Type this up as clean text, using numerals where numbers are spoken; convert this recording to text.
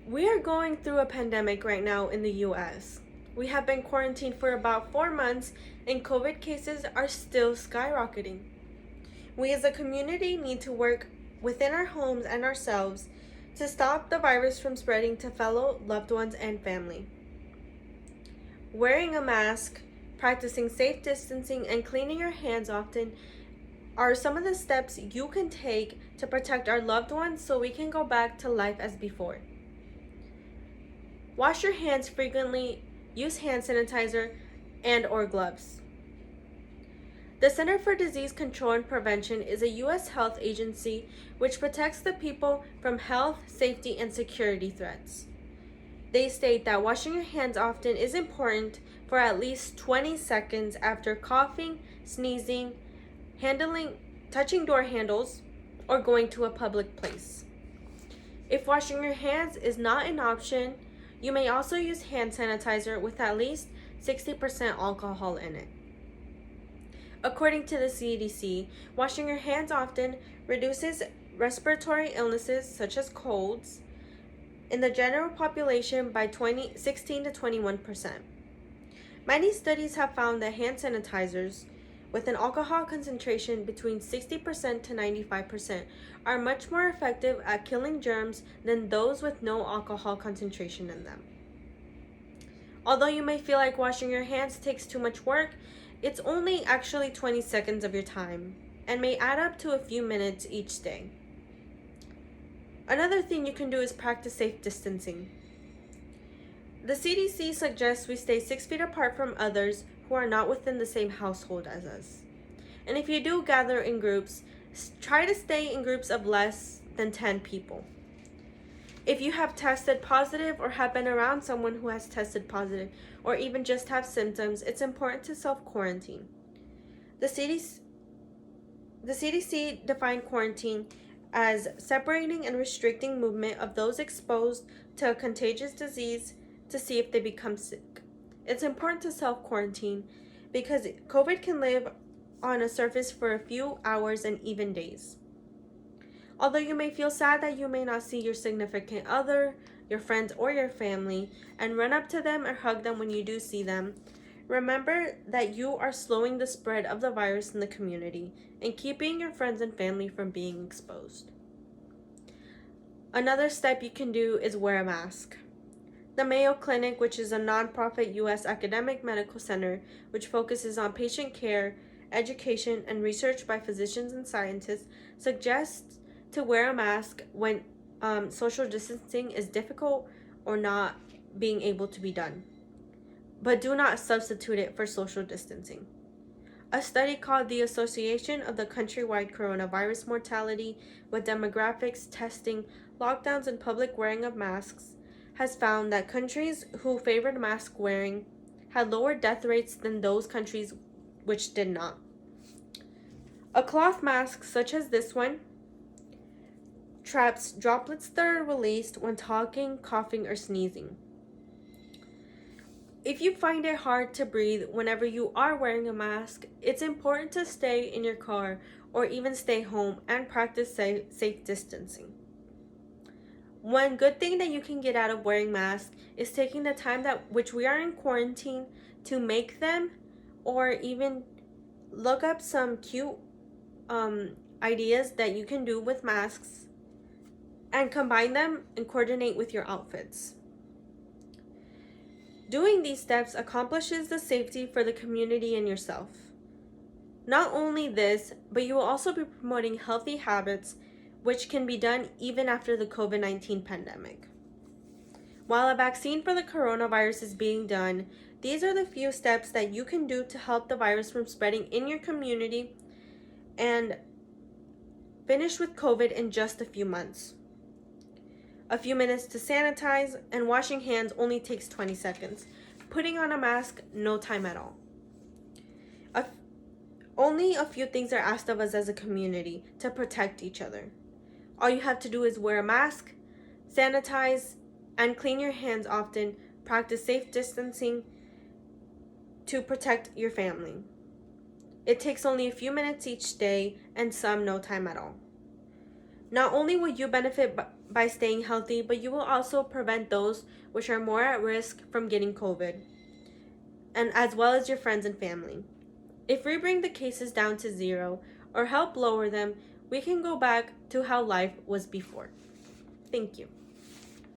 We are going through a pandemic right now in the US. We have been quarantined for about 4 months, and COVID cases are still skyrocketing. We as a community need to work within our homes and ourselves to stop the virus from spreading to fellow loved ones and family. Wearing a mask, practicing safe distancing, and cleaning your hands often are some of the steps you can take to protect our loved ones so we can go back to life as before. Wash your hands frequently, use hand sanitizer and/or gloves. The Center for Disease Control and Prevention is a U.S. health agency which protects the people from health, safety, and security threats. They state that washing your hands often is important for at least 20 seconds after coughing, sneezing, touching door handles, or going to a public place. If washing your hands is not an option, you may also use hand sanitizer with at least 60% alcohol in it. According to the CDC, washing your hands often reduces respiratory illnesses such as colds in the general population by 16 to 21%. Many studies have found that hand sanitizers with an alcohol concentration between 60% to 95% are much more effective at killing germs than those with no alcohol concentration in them. Although you may feel like washing your hands takes too much work, it's only actually 20 seconds of your time and may add up to a few minutes each day. Another thing you can do is practice safe distancing. The CDC suggests we stay 6 feet apart from others who are not within the same household as us. And if you do gather in groups, try to stay in groups of less than 10 people. If you have tested positive or have been around someone who has tested positive or even just have symptoms, it's important to self-quarantine. The CDC defined quarantine as separating and restricting movement of those exposed to a contagious disease to see if they become sick. It's important to self-quarantine because COVID can live on a surface for a few hours and even days. Although you may feel sad that you may not see your significant other, your friends, or your family, and run up to them or hug them when you do see them, remember that you are slowing the spread of the virus in the community and keeping your friends and family from being exposed. Another step you can do is wear a mask. The Mayo Clinic, which is a nonprofit U.S. academic medical center which focuses on patient care, education, and research by physicians and scientists, suggests to wear a mask when social distancing is difficult or not being able to be done. But do not substitute it for social distancing. A study called the Association of the Countrywide Coronavirus Mortality with Demographics, Testing, Lockdowns, and Public Wearing of Masks has found that countries who favored mask wearing had lower death rates than those countries which did not. A cloth mask such as this one traps droplets that are released when talking, coughing, or sneezing. If you find it hard to breathe whenever you are wearing a mask, it's important to stay in your car or even stay home and practice safe distancing. One good thing that you can get out of wearing masks is taking the time that which we are in quarantine to make them, or even look up some cute ideas that you can do with masks and combine them and coordinate with your outfits. Doing these steps accomplishes the safety for the community and yourself. Not only this, but you will also be promoting healthy habits which can be done even after the COVID-19 pandemic. While a vaccine for the coronavirus is being done, these are the few steps that you can do to help the virus from spreading in your community and finish with COVID in just a few months. A few minutes to sanitize, and washing hands only takes 20 seconds. Putting on a mask, no time at all. Only a few things are asked of us as a community to protect each other. All you have to do is wear a mask, sanitize, and clean your hands often. Practice safe distancing to protect your family. It takes only a few minutes each day, and some no time at all. Not only will you benefit by staying healthy, but you will also prevent those which are more at risk from getting COVID, and as well as your friends and family. If we bring the cases down to zero or help lower them, we can go back to how life was before. Thank you.